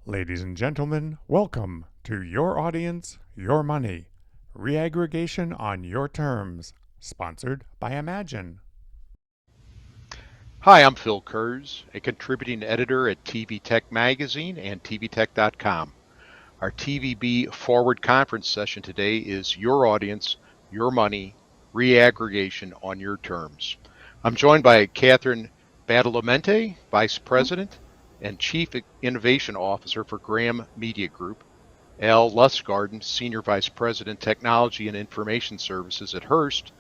Ladies and gentlemen, welcome to Your Audience, Your Money. Reaggregation on Your Terms. Sponsored by Imagine. Hi, I'm Phil Kurz, a contributing editor at TV Tech Magazine and tvtech.com. Our TVB Forward Conference session today is Your Audience, Your Money, Reaggregation on Your Terms. I'm joined by Catherine Badalamenti, Vice President and Chief Innovation Officer for Graham Media Group, Al Lustgarten, Senior Vice President, Technology and Information Services at Hearst,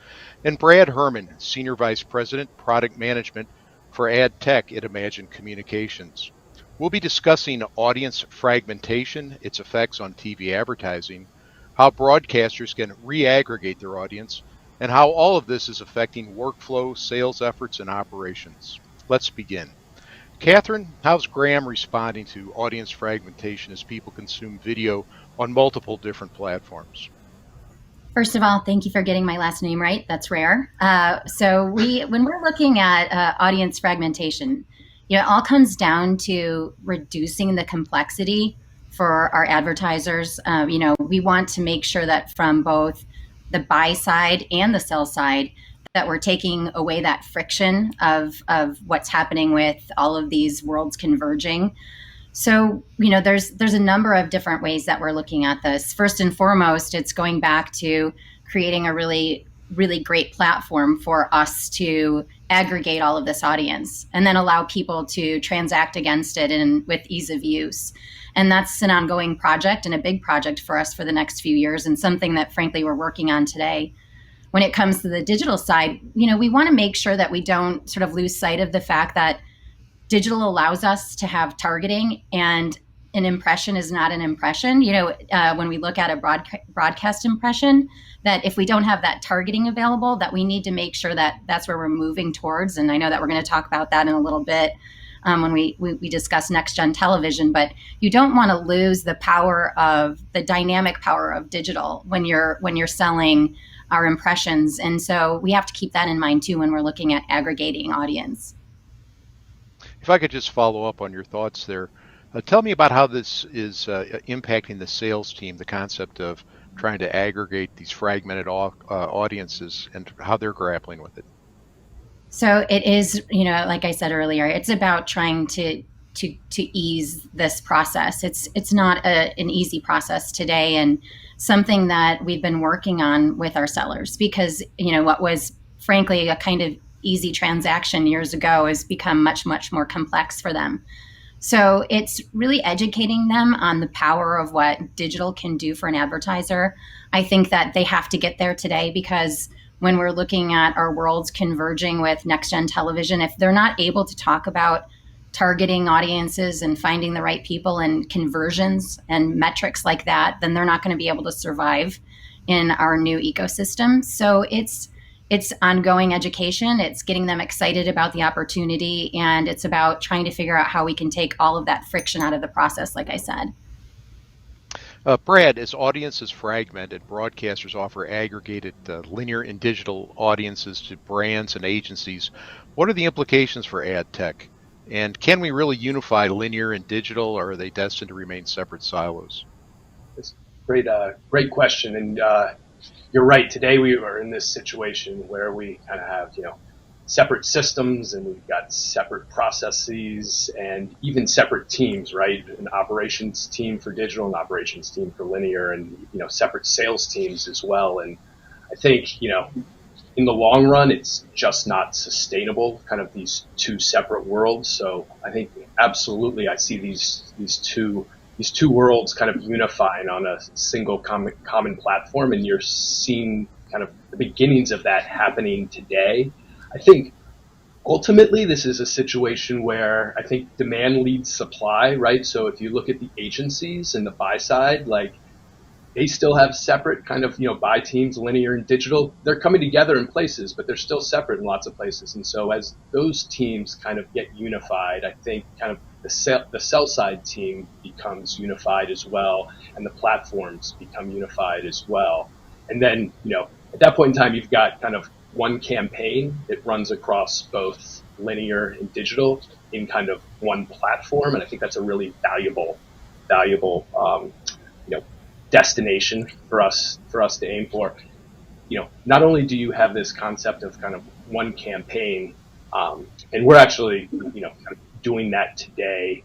and Brad Herman, Senior Vice President, Product Management for Ad Tech at Imagine Communications. We'll be discussing audience fragmentation, its effects on TV advertising, how broadcasters can reaggregate their audience, and how all of this is affecting workflow, sales efforts, and operations. Let's begin. Catherine, how's Graham responding to audience fragmentation as people consume video on multiple different platforms? First of all, thank you for getting my last name right. That's rare. When we're looking at audience fragmentation, it all comes down to reducing the complexity for our advertisers. We want to make sure that from both the buy side and the sell side, that we're taking away that friction of what's happening with all of these worlds converging. So, there's a number of different ways that we're looking at this. First and foremost, it's going back to creating a really, really great platform for us to aggregate all of this audience and then allow people to transact against it and with ease of use. And that's an ongoing project and a big project for us for the next few years, and something that frankly we're working on today. When it comes to the digital side, we want to make sure that we don't sort of lose sight of the fact that digital allows us to have targeting, and an impression is not an impression. When we look at a broadcast impression, that if we don't have that targeting available, that we need to make sure that that's where we're moving towards. And I know that we're going to talk about that in a little bit when we discuss next gen television. But you don't want to lose the power of the dynamic power of digital when you're selling our impressions. And so we have to keep that in mind too when we're looking at aggregating audience. If I could just follow up on your thoughts there, tell me about how this is impacting the sales team, the concept of trying to aggregate these fragmented audiences and how they're grappling with it. So it is, like I said earlier, it's about trying to ease this process. It's not an easy process today, and something that we've been working on with our sellers, because what was frankly a kind of easy transaction years ago has become much, much more complex for them. So it's really educating them on the power of what digital can do for an advertiser. I think that they have to get there today, because when we're looking at our worlds converging with next gen television, if they're not able to talk about targeting audiences and finding the right people and conversions and metrics like that, then they're not going to be able to survive in our new ecosystem. So it's ongoing education. It's getting them excited about the opportunity, and it's about trying to figure out how we can take all of that friction out of the process, like I said. Brad, as audiences fragmented, broadcasters offer aggregated linear and digital audiences to brands and agencies. What are the implications for ad tech? And can we really unify linear and digital, or are they destined to remain separate silos? It's great question. And you're right. Today we are in this situation where we kind of have, separate systems, and we've got separate processes and even separate teams, right? An operations team for digital, an operations team for linear, and, separate sales teams as well. And I think, in the long run, it's just not sustainable, kind of these two separate worlds. So I think absolutely I see these two worlds kind of unifying on a single common platform, and you're seeing kind of the beginnings of that happening today. I think ultimately this is a situation where I think demand leads supply, right? So if you look at the agencies and the buy side, like they still have separate kind of, buy teams, linear and digital. They're coming together in places, but they're still separate in lots of places. And so as those teams kind of get unified, I think kind of the sell side team becomes unified as well, and the platforms become unified as well. And then, at that point in time, you've got kind of one campaign that runs across both linear and digital in kind of one platform. And I think that's a really valuable valuable destination for us to aim for. Not only do you have this concept of kind of one campaign, and we're actually kind of doing that today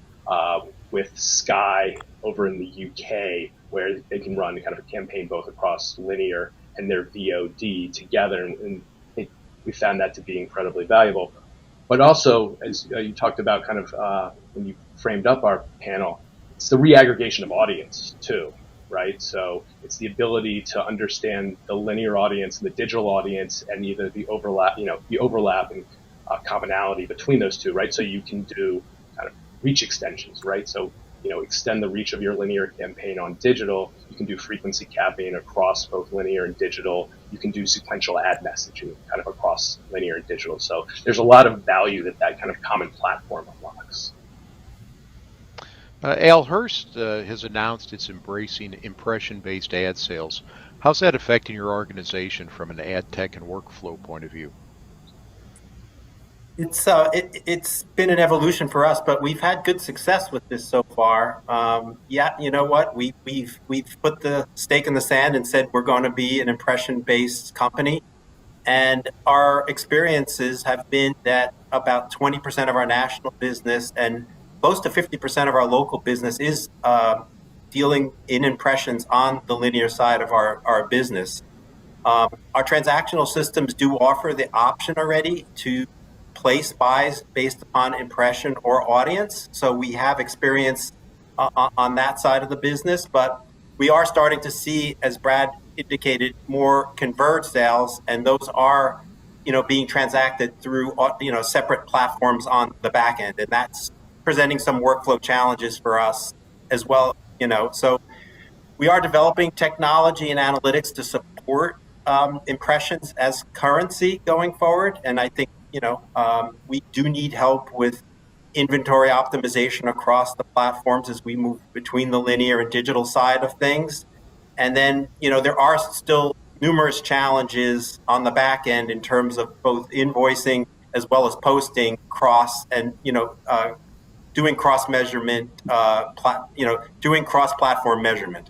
with Sky over in the UK, where they can run kind of a campaign both across linear and their VOD together, and we found that to be incredibly valuable. But also, as you talked about kind of when you framed up our panel, it's the reaggregation of audience too, right? So it's the ability to understand the linear audience and the digital audience, and either the overlap and commonality between those two, right? So you can do kind of reach extensions, right? So extend the reach of your linear campaign on digital. You can do frequency capping across both linear and digital. You can do sequential ad messaging kind of across linear and digital. So there's a lot of value that kind of common platform unlocks. Al, Hearst has announced it's embracing impression-based ad sales. How's that affecting your organization from an ad tech and workflow point of view? It's been an evolution for us, but we've had good success with this so far. You know what? We've put the stake in the sand and said we're going to be an impression-based company, and our experiences have been that about 20% of our national business and close to 50% of our local business is dealing in impressions on the linear side of our business. Our transactional systems do offer the option already to place buys based upon impression or audience. So we have experience on that side of the business, but we are starting to see, as Brad indicated, more converged sales, and those are, being transacted through, separate platforms on the back end, and that's presenting some workflow challenges for us as well. So we are developing technology and analytics to support impressions as currency going forward, and I think we do need help with inventory optimization across the platforms as we move between the linear and digital side of things. And then, there are still numerous challenges on the back end in terms of both invoicing as well as posting cross and, doing cross measurement, doing cross platform measurement.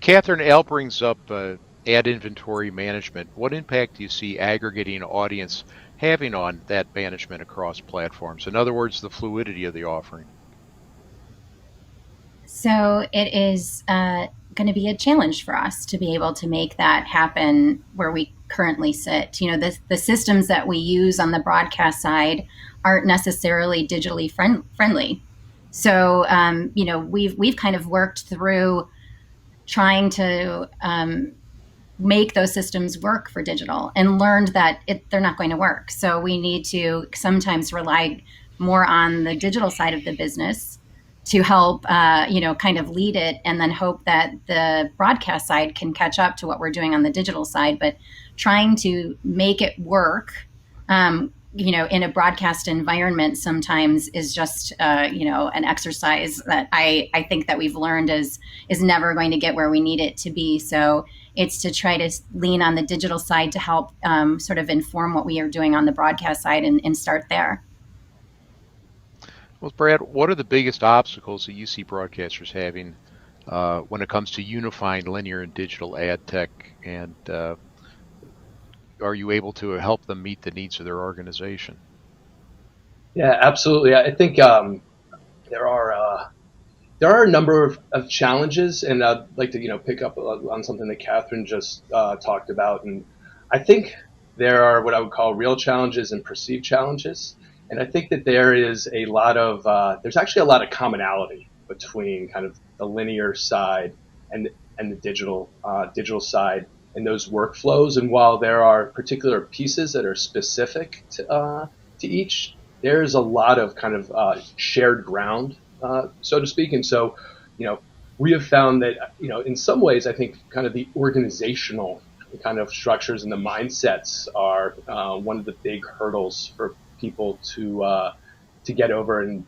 Catherine, Al brings up ad inventory management. What impact do you see aggregating audience having on that management across platforms? In other words, the fluidity of the offering. So it is going to be a challenge for us to be able to make that happen where we currently sit. The systems that we use on the broadcast side aren't necessarily digitally friendly. So we've kind of worked through trying to make those systems work for digital and learned that they're not going to work. So we need to sometimes rely more on the digital side of the business to help, kind of lead it, and then hope that the broadcast side can catch up to what we're doing on the digital side. But trying to make it work, in a broadcast environment sometimes is just, an exercise that I think that we've learned is never going to get where we need it to be. So it's to try to lean on the digital side to help sort of inform what we are doing on the broadcast side and start there. Well, Brad, what are the biggest obstacles that you see broadcasters having when it comes to unifying linear and digital ad tech, and are you able to help them meet the needs of their organization? Yeah, absolutely. I think there are a number of challenges, and I'd like to pick up on something that Catherine just talked about. And I think there are what I would call real challenges and perceived challenges. And I think that there's actually a lot of commonality between kind of the linear side and the digital side and those workflows. And while there are particular pieces that are specific to each, there's a lot of kind of shared ground, so to speak. And so, we have found that, in some ways, I think kind of the organizational kind of structures and the mindsets are one of the big hurdles for people to get over. And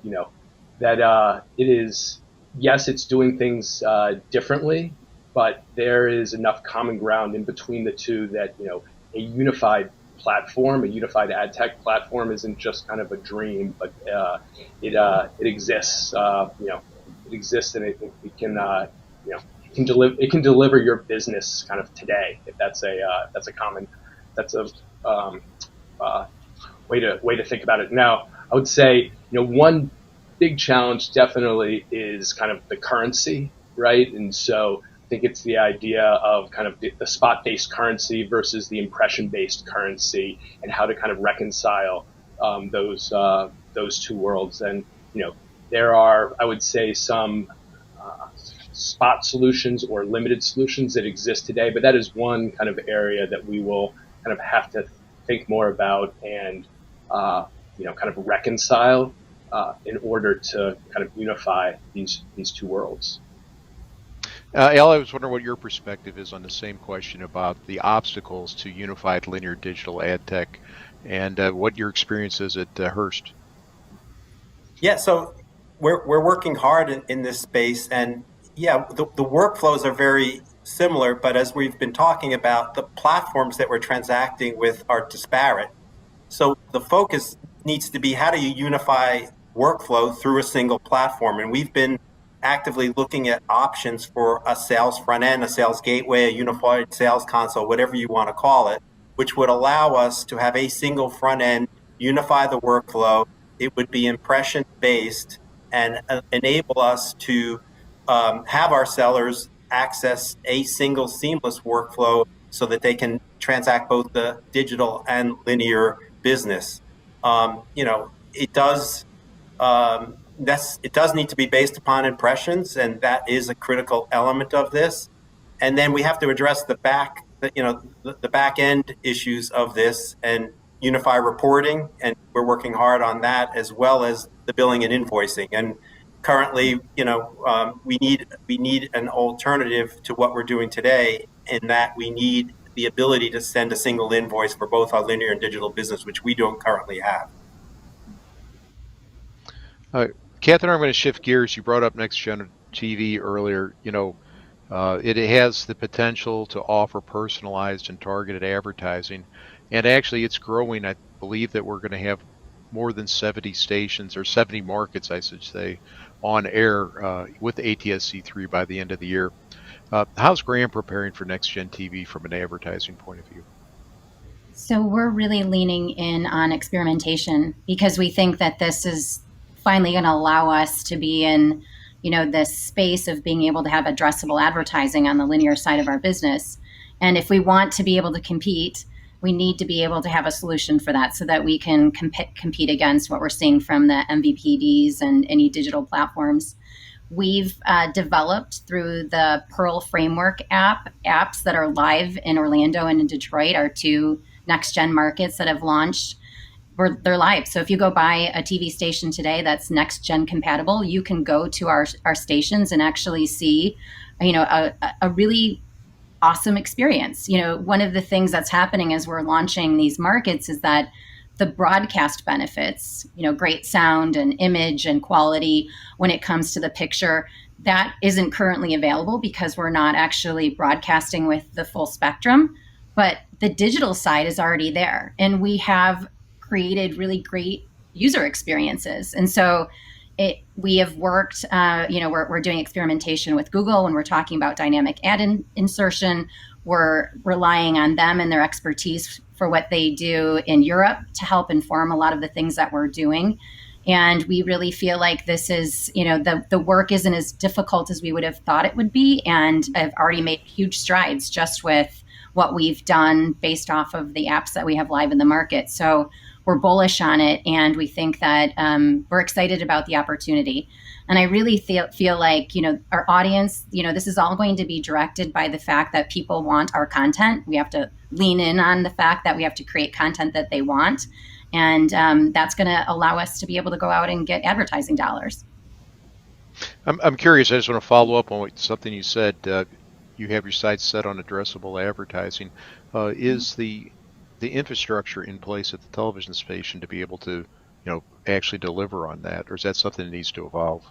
that it is, yes, it's doing things differently, but there is enough common ground in between the two that a unified platform, a unified ad tech platform, isn't just kind of a dream, but it exists. It exists, and it can it can deliver your business kind of today. If that's a way to think about it. Now, I would say one big challenge definitely is kind of the currency, right? And so I think it's the idea of kind of the spot-based currency versus the impression-based currency, and how to kind of reconcile those two worlds. And there are, I would say, some spot solutions or limited solutions that exist today, but that is one kind of area that we will kind of have to think more about and kind of reconcile in order to kind of unify these two worlds. Al, I was wondering what your perspective is on the same question about the obstacles to unified linear digital ad tech, and what your experience is at Hearst. Yeah, so we're working hard in this space, and yeah, the workflows are very similar, but as we've been talking about, the platforms that we're transacting with are disparate. So the focus needs to be, how do you unify workflow through a single platform? And we've been actively looking at options for a sales front end, a sales gateway, a unified sales console, whatever you want to call it, which would allow us to have a single front end, unify the workflow. It would be impression based and enable us to have our sellers access a single seamless workflow so that they can transact both the digital and linear business. It does need to be based upon impressions, and that is a critical element of this. And then we have to address the back end issues of this and unify reporting, and we're working hard on that, as well as the billing and invoicing. And currently, we need an alternative to what we're doing today, in that we need the ability to send a single invoice for both our linear and digital business, which we don't currently have. Catherine, I'm going to shift gears. You brought up Next Gen TV earlier. It has the potential to offer personalized and targeted advertising, and actually it's growing. I believe that we're going to have more than 70 stations, or 70 markets, I should say, on air with ATSC3 by the end of the year. How's Graham preparing for Next Gen TV from an advertising point of view? So we're really leaning in on experimentation, because we think that this is finally going to allow us to be in, this space of being able to have addressable advertising on the linear side of our business. And if we want to be able to compete, we need to be able to have a solution for that, so that we can compete against what we're seeing from the MVPDs and any digital platforms. We've developed through the Pearl Framework apps that are live in Orlando and in Detroit, our two next gen markets that have launched. They're live. So if you go buy a TV station today that's next gen compatible, you can go to our stations and actually see, a really awesome experience. One of the things that's happening as we're launching these markets is that the broadcast benefits, great sound and image and quality when it comes to the picture, that isn't currently available because we're not actually broadcasting with the full spectrum. But the digital side is already there, and we have created really great user experiences. And so we have worked, we're doing experimentation with Google when we're talking about dynamic ad insertion. We're relying on them and their expertise for what they do in Europe to help inform a lot of the things that we're doing. And we really feel like this is, the work isn't as difficult as we would have thought it would be. And I've already made huge strides just with what we've done based off of the apps that we have live in the market. So we're bullish on it, and we think that we're excited about the opportunity. And I really feel like, our audience, this is all going to be directed by the fact that people want our content. We have to lean in on the fact that we have to create content that they want. And that's going to allow us to be able to go out and get advertising dollars. I'm curious. I just want to follow up on something you said. You have your sights set on addressable advertising. Is the infrastructure in place at the television station to be able to, actually deliver on that, or is that something that needs to evolve?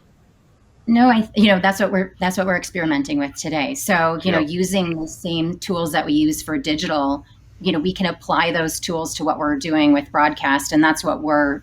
No, that's what we're experimenting with today. So, using the same tools that we use for digital, we can apply those tools to what we're doing with broadcast. And that's what we're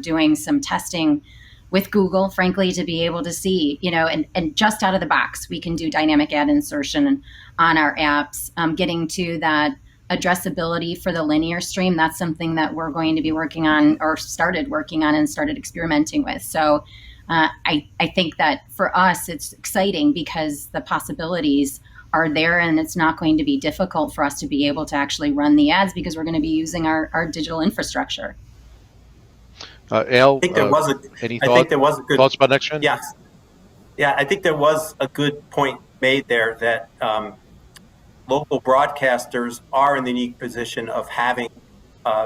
doing some testing with Google, frankly, to be able to see, and just out of the box, we can do dynamic ad insertion on our apps, getting to that addressability for the linear stream. That's something that we're going to be working on, or started working on and started experimenting with. So I think that for us, it's exciting because the possibilities are there, and it's not going to be difficult for us to be able to actually run the ads because we're going to be using our digital infrastructure. Al, I think there was any a good thoughts about next gen? Yes. Yeah, I think there was a good point made there that local broadcasters are in the unique position of having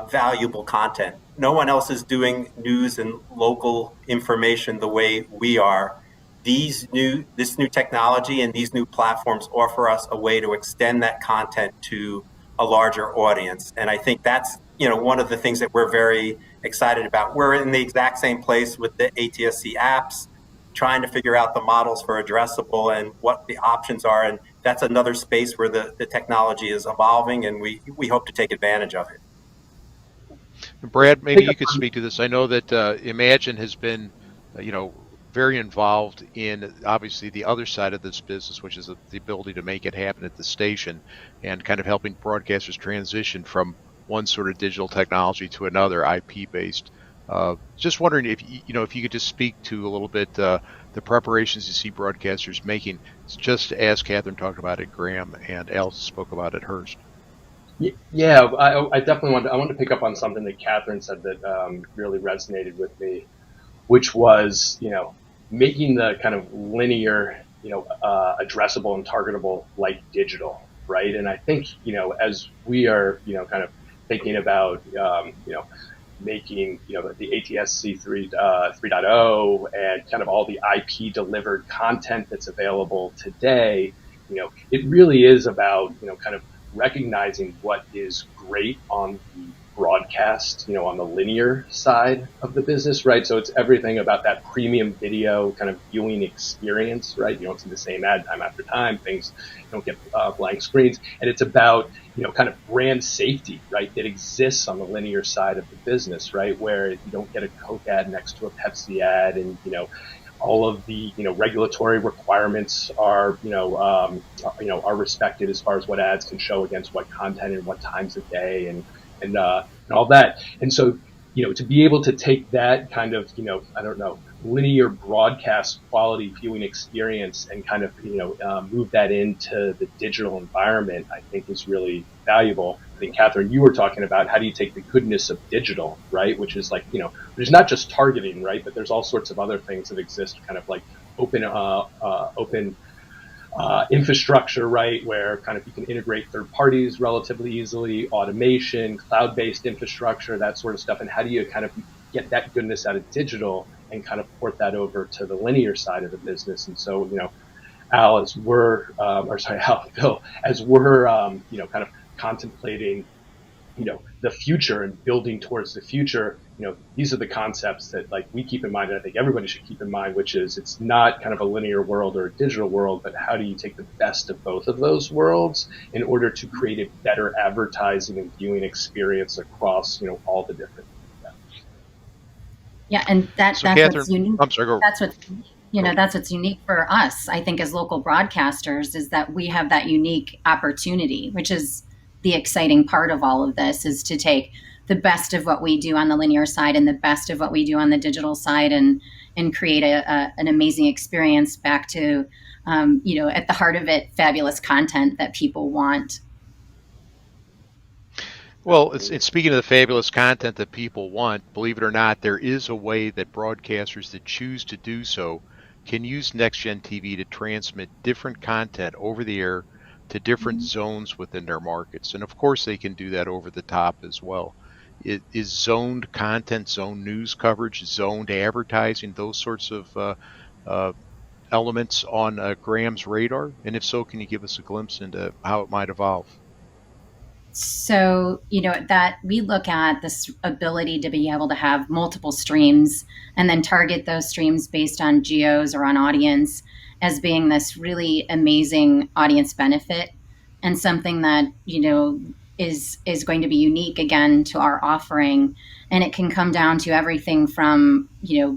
valuable content. No one else is doing news and local information the way we are. This new technology and these new platforms offer us a way to extend that content to a larger audience. And I think that's, one of the things that we're very excited about. We're in the exact same place with the ATSC apps, trying to figure out the models for addressable and what the options are. And that's another space where the technology is evolving, and we hope to take advantage of it. Brad, maybe you could speak to this. I know that Imagine has been, very involved in obviously the other side of this business, which is the ability to make it happen at the station and kind of helping broadcasters transition from one sort of digital technology to another IP-based. Just wondering if you could just speak to a little bit the preparations you see broadcasters making, just as Catherine talked about at Graham and Al spoke about at Hearst. Yeah, I definitely want to pick up on something that Catherine said that really resonated with me, which was, making the kind of linear, addressable and targetable like digital, right? And I think, as we are, kind of thinking about, making, the ATSC 3.0 and kind of all the IP delivered content that's available today, it really is about, kind of recognizing what is great on the broadcast, on the linear side of the business, right? So it's everything about that premium video kind of viewing experience, right? You don't see the same ad time after time. Things don't get blank screens. And it's about, kind of brand safety, right? That exists on the linear side of the business, right? Where you don't get a Coke ad next to a Pepsi ad, and, all of the, regulatory requirements are, are respected as far as what ads can show against what content and what times of day and all that. And so, to be able to take that kind of, linear broadcast quality viewing experience and kind of, move that into the digital environment, I think is really valuable. I think, Catherine, you were talking about how do you take the goodness of digital, right? Which is like, there's not just targeting, right? But there's all sorts of other things that exist, kind of like open infrastructure, right? Where kind of you can integrate third parties relatively easily, automation, cloud-based infrastructure, that sort of stuff. And how do you kind of get that goodness out of digital and kind of port that over to the linear side of the business? And so, Al, Phil, as we're, kind of contemplating, the future and building towards the future, these are the concepts that like we keep in mind, and I think everybody should keep in mind, which is it's not kind of a linear world or a digital world, but how do you take the best of both of those worlds in order to create a better advertising and viewing experience across, all the different. Yeah, and that's Catherine, what's unique. I'm sorry, go. That's what that's what's unique for us, I think, as local broadcasters, is that we have that unique opportunity, which is the exciting part of all of this, is to take the best of what we do on the linear side and the best of what we do on the digital side and create an amazing experience back to, at the heart of it, fabulous content that people want. Well, it's speaking of the fabulous content that people want, believe it or not, there is a way that broadcasters that choose to do so can use NextGen TV to transmit different content over the air to different zones within their markets. And of course, they can do that over the top as well. It is zoned content, zoned news coverage, zoned advertising, those sorts of elements on Graham's radar? And if so, can you give us a glimpse into how it might evolve? So, that we look at this ability to be able to have multiple streams and then target those streams based on geos or on audience as being this really amazing audience benefit, and something that, is going to be unique again to our offering. And it can come down to everything from,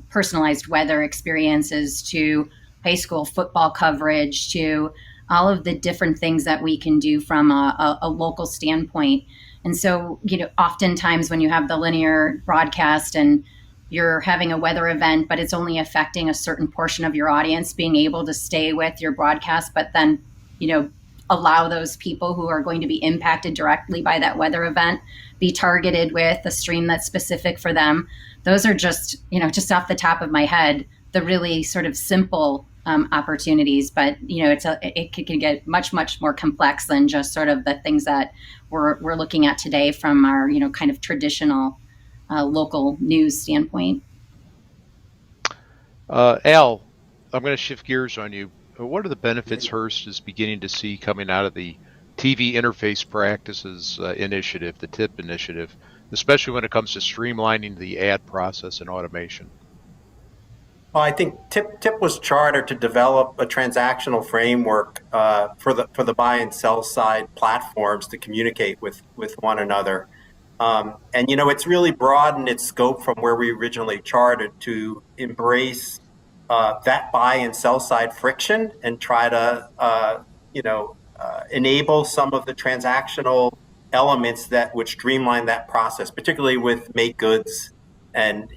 personalized weather experiences to high school football coverage to all of the different things that we can do from a local standpoint. And so, oftentimes when you have the linear broadcast and you're having a weather event, but it's only affecting a certain portion of your audience, being able to stay with your broadcast, but then, allow those people who are going to be impacted directly by that weather event be targeted with a stream that's specific for them. Those are just, just off the top of my head, the really sort of simple opportunities, but it can get much, much more complex than just sort of the things that we're looking at today from our, kind of traditional local news standpoint. Al, I'm going to shift gears on you. What are the benefits Hearst is beginning to see coming out of the TV interface practices initiative, the TIP initiative, especially when it comes to streamlining the ad process and automation? Well, I think TIP was chartered to develop a transactional framework for the buy and sell side platforms to communicate with one another. And it's really broadened its scope from where we originally charted to embrace that buy and sell side friction and try to enable some of the transactional elements that would streamline that process, particularly with make goods and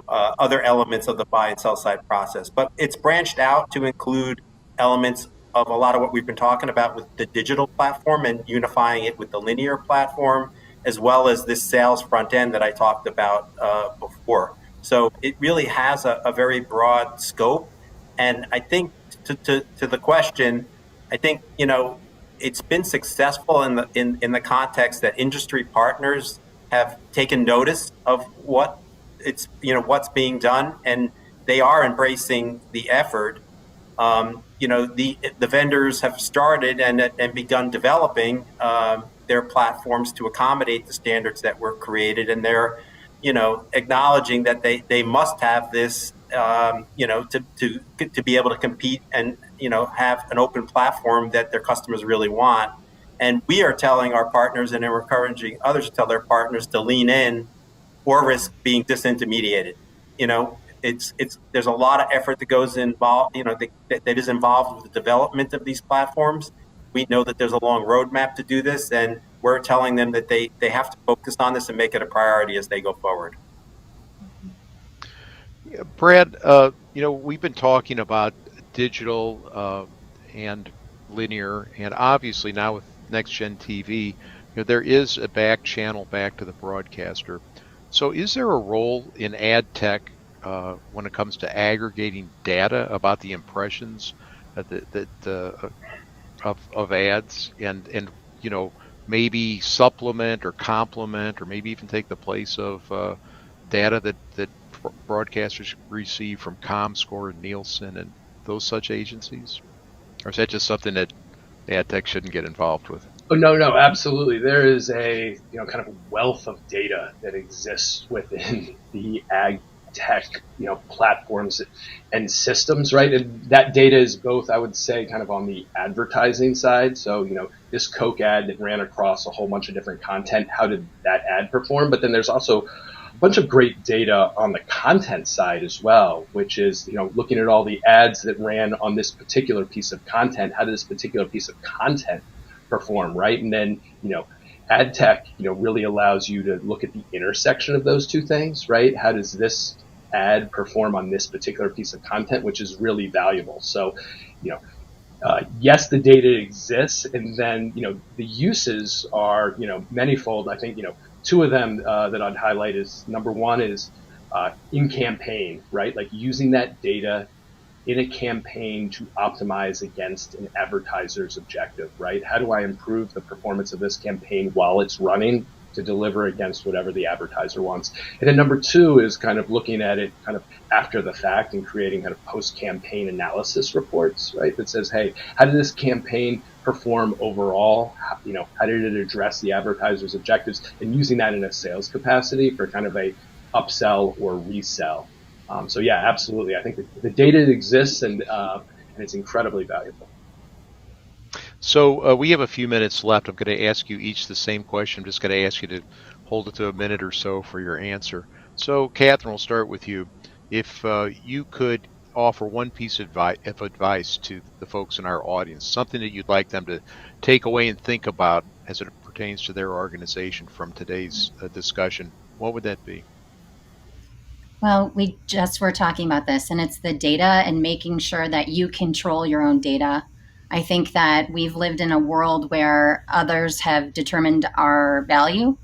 other elements of the buy and sell side process. But it's branched out to include elements of a lot of what we've been talking about with the digital platform and unifying it with the linear platform, as well as this sales front end that I talked about before. So it really has a very broad scope. And I think to the question, I think, it's been successful in the context that industry partners have taken notice of what's being done, and they are embracing the effort. The vendors have started and begun developing their platforms to accommodate the standards that were created, and they're acknowledging that they must have this to be able to compete and have an open platform that their customers really want. And we are telling our partners, and we're encouraging others to tell their partners to lean in or risk being disintermediated. There's a lot of effort that goes involved, that is involved with the development of these platforms. We know that there's a long roadmap to do this, and we're telling them that they have to focus on this and make it a priority as they go forward. Yeah, Brad, we've been talking about digital and linear, and obviously now with next gen TV, there is a back channel back to the broadcaster. So is there a role in ad tech when it comes to aggregating data about the impressions of ads and maybe supplement or complement or maybe even take the place of data that broadcasters receive from ComScore and Nielsen and those such agencies? Or is that just something that ad tech shouldn't get involved with? Oh, no, absolutely. There is a kind of wealth of data that exists within the ag tech platforms and systems, right? And that data is both, I would say, kind of on the advertising side. So this Coke ad that ran across a whole bunch of different content, how did that ad perform? But then there's also a bunch of great data on the content side as well, which is looking at all the ads that ran on this particular piece of content. How did this particular piece of content perform, right? And then ad tech really allows you to look at the intersection of those two things, right? How does this ad perform on this particular piece of content, which is really valuable. So yes, the data exists, and then the uses are manifold. I think two of them that I'd highlight is, number one is in campaign, right? Like using that data in a campaign to optimize against an advertiser's objective, right? How do I improve the performance of this campaign while it's running to deliver against whatever the advertiser wants? And then number two is kind of looking at it kind of after the fact and creating kind of post-campaign analysis reports, right? That says, hey, how did this campaign perform overall? How did it address the advertiser's objectives? And using that in a sales capacity for kind of a upsell or resell. So yeah, absolutely. I think the data exists and it's incredibly valuable. So we have a few minutes left. I'm going to ask you each the same question. I'm just going to ask you to hold it to a minute or so for your answer. So, Catherine, we'll start with you. If you could offer one piece of advice to the folks in our audience, something that you'd like them to take away and think about as it pertains to their organization from today's discussion, what would that be? Well, we just were talking about this, and it's the data and making sure that you control your own data. I think that we've lived in a world where others have determined our value.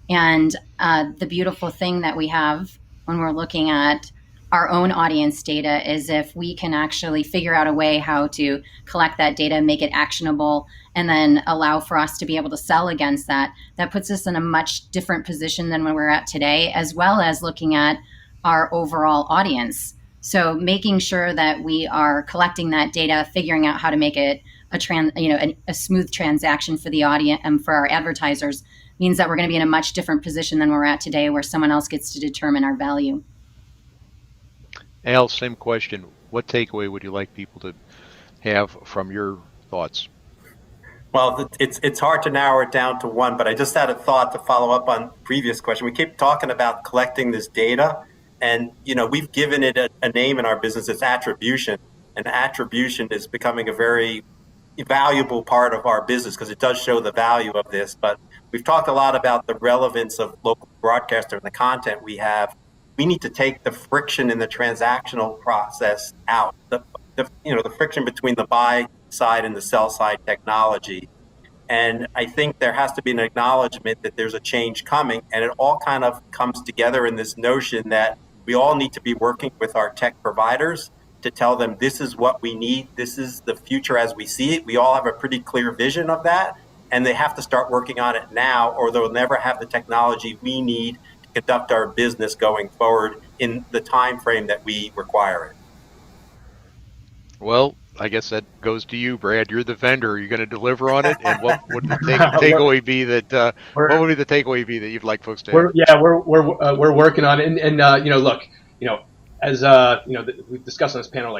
And the beautiful thing that we have when we're looking at our own audience data is if we can actually figure out a way how to collect that data, make it actionable, and then allow for us to be able to sell against that, that puts us in a much different position than where we're at today, as well as looking at our overall audience. So making sure that we are collecting that data, figuring out how to make it a smooth transaction for the audience and for our advertisers means that we're going to be in a much different position than we're at today, where someone else gets to determine our value. Al, same question. What takeaway would you like people to have from your thoughts? Well, it's hard to narrow it down to one, but I just had a thought to follow up on previous question. We keep talking about collecting this data, and we've given it a name in our business. It's attribution, and attribution is becoming a very valuable part of our business because it does show the value of this. But we've talked a lot about the relevance of local broadcaster and the content we have. We need to take the friction in the transactional process out. The friction between the buy side and the sell side technology. And I think there has to be an acknowledgement that there's a change coming, and it all kind of comes together in this notion that we all need to be working with our tech providers to tell them this is what we need, this is the future as we see it. We all have a pretty clear vision of that, and they have to start working on it now, or they'll never have the technology we need to conduct our business going forward in the time frame that we require it. Well, I guess that goes to you, Brad. You're the vendor. Are you going to deliver on it? And what would the takeaway be that? What would be the takeaway be that you'd like folks to have? We're working on it, and look, as we've discussed on this panel,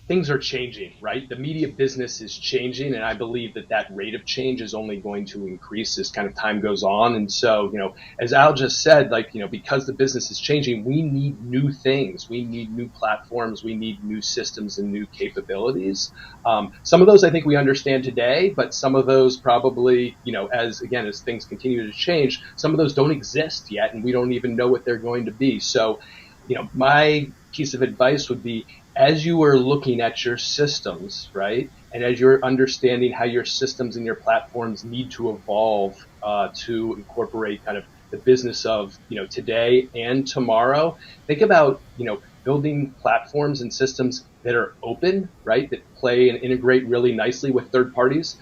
things are changing, right? The media business is changing, and I believe that rate of change is only going to increase as kind of time goes on. And so, as Al just said, because the business is changing, we need new things. We need new platforms. We need new systems and new capabilities. Some of those I think we understand today, but some of those probably, as things continue to change, some of those don't exist yet, and we don't even know what they're going to be. So, my piece of advice would be, as you are looking at your systems, right, and as you're understanding how your systems and your platforms need to evolve to incorporate kind of the business of today and tomorrow, think about building platforms and systems that are open, right, that play and integrate really nicely with third parties.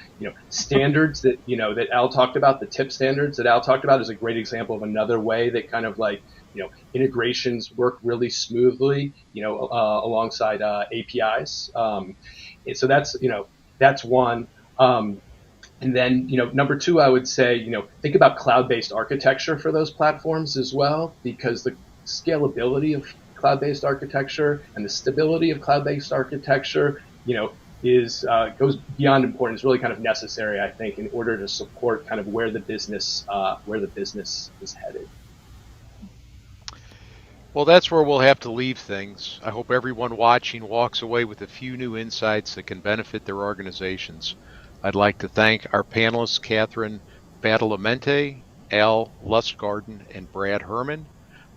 Standards that that Al talked about, the tip standards that Al talked about is a great example of another way that kind of integrations work really smoothly, alongside APIs. And so that's one. And then, number two, I would say, think about cloud-based architecture for those platforms as well, because the scalability of cloud-based architecture and the stability of cloud-based architecture, goes beyond important. It's really kind of necessary, I think, in order to support kind of where the business is headed. Well, that's where we'll have to leave things. I hope everyone watching walks away with a few new insights that can benefit their organizations. I'd like to thank our panelists, Catherine Badalamenti, Al Lustgarten, and Brad Herman.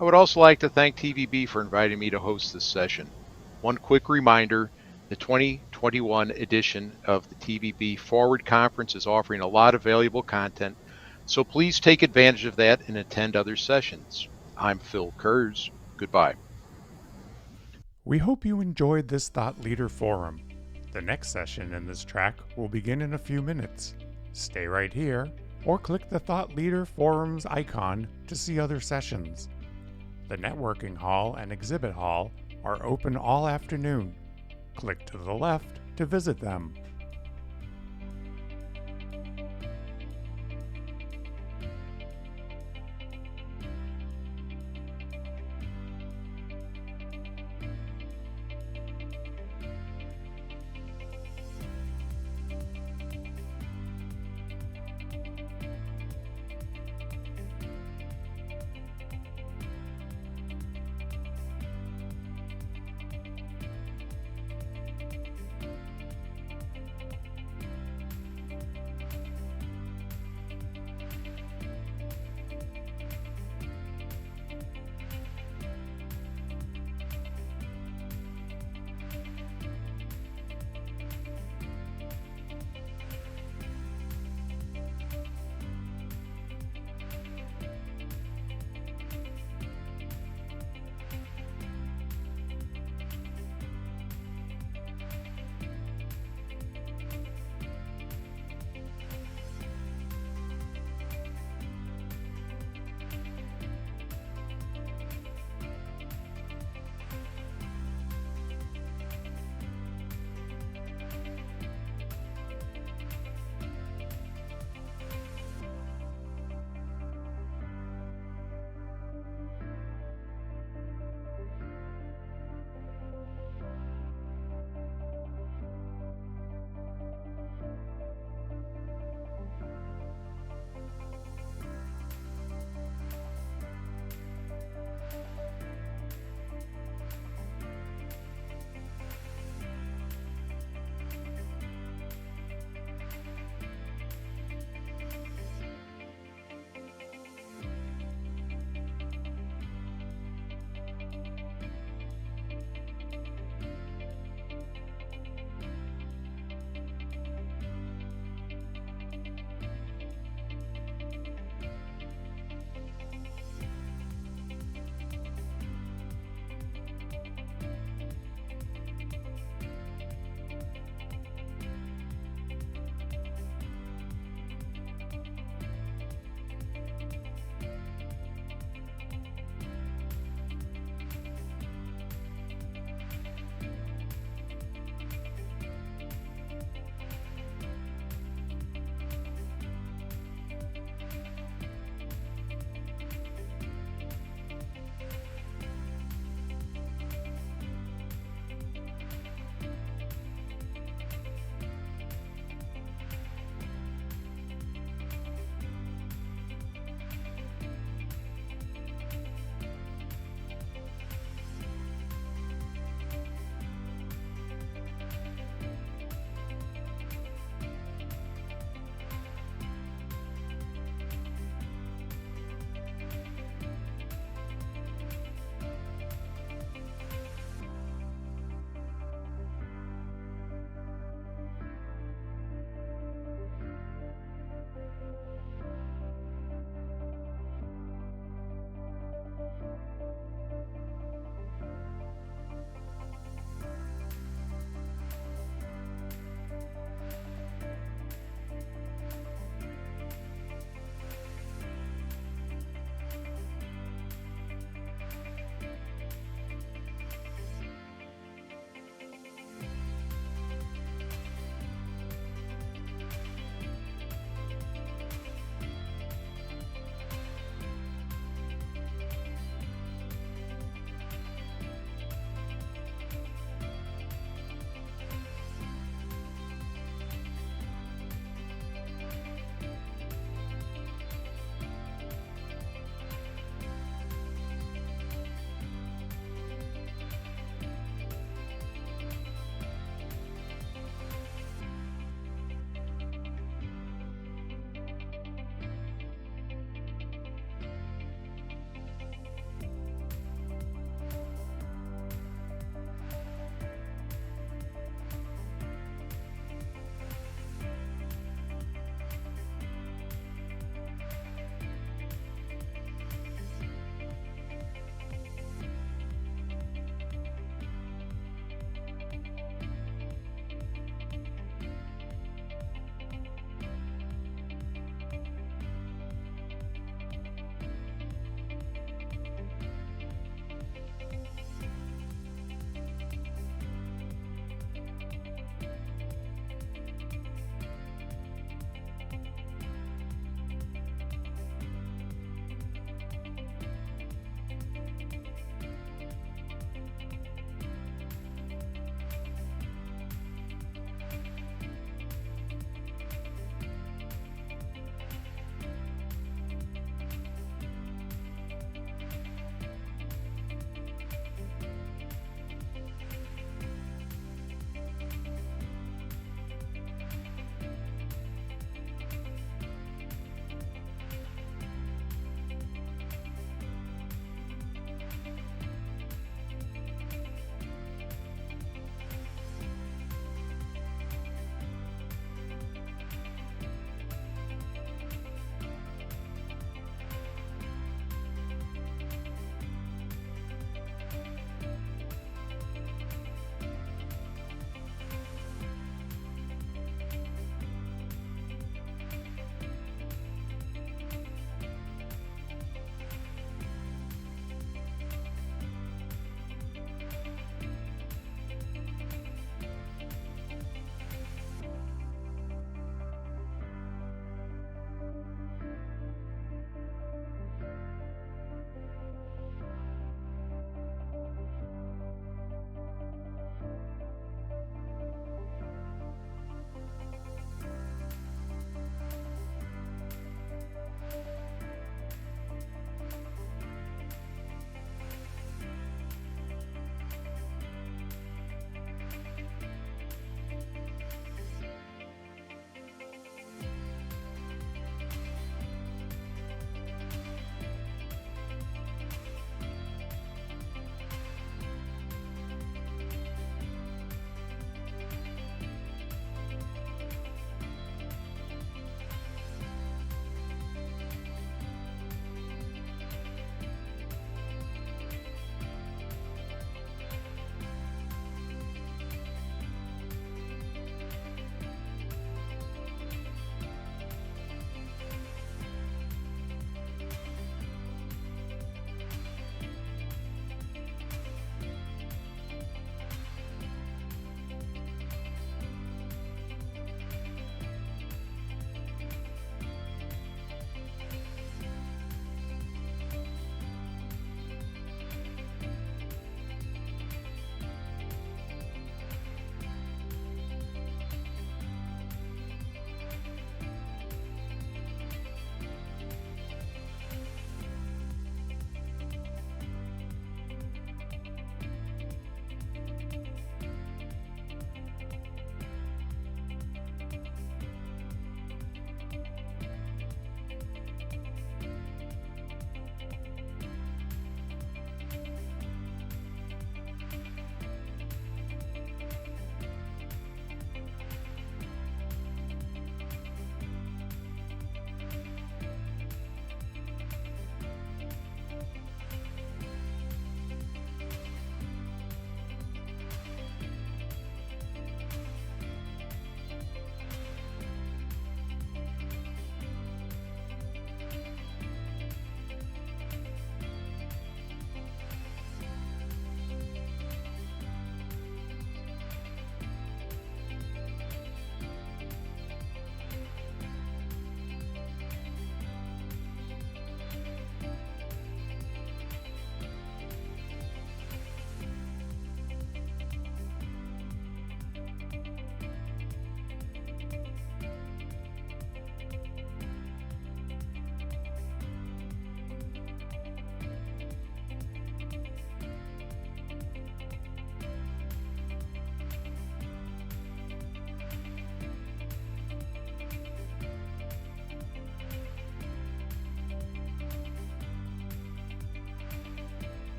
I would also like to thank TVB for inviting me to host this session. One quick reminder, the 2021 edition of the TVB Forward Conference is offering a lot of valuable content, so please take advantage of that and attend other sessions. I'm Phil Kurz. Goodbye. We hope you enjoyed this Thought Leader Forum. The next session in this track will begin in a few minutes. Stay right here, or click the Thought Leader Forums icon to see other sessions. The networking hall and exhibit hall are open all afternoon. Click to the left to visit them.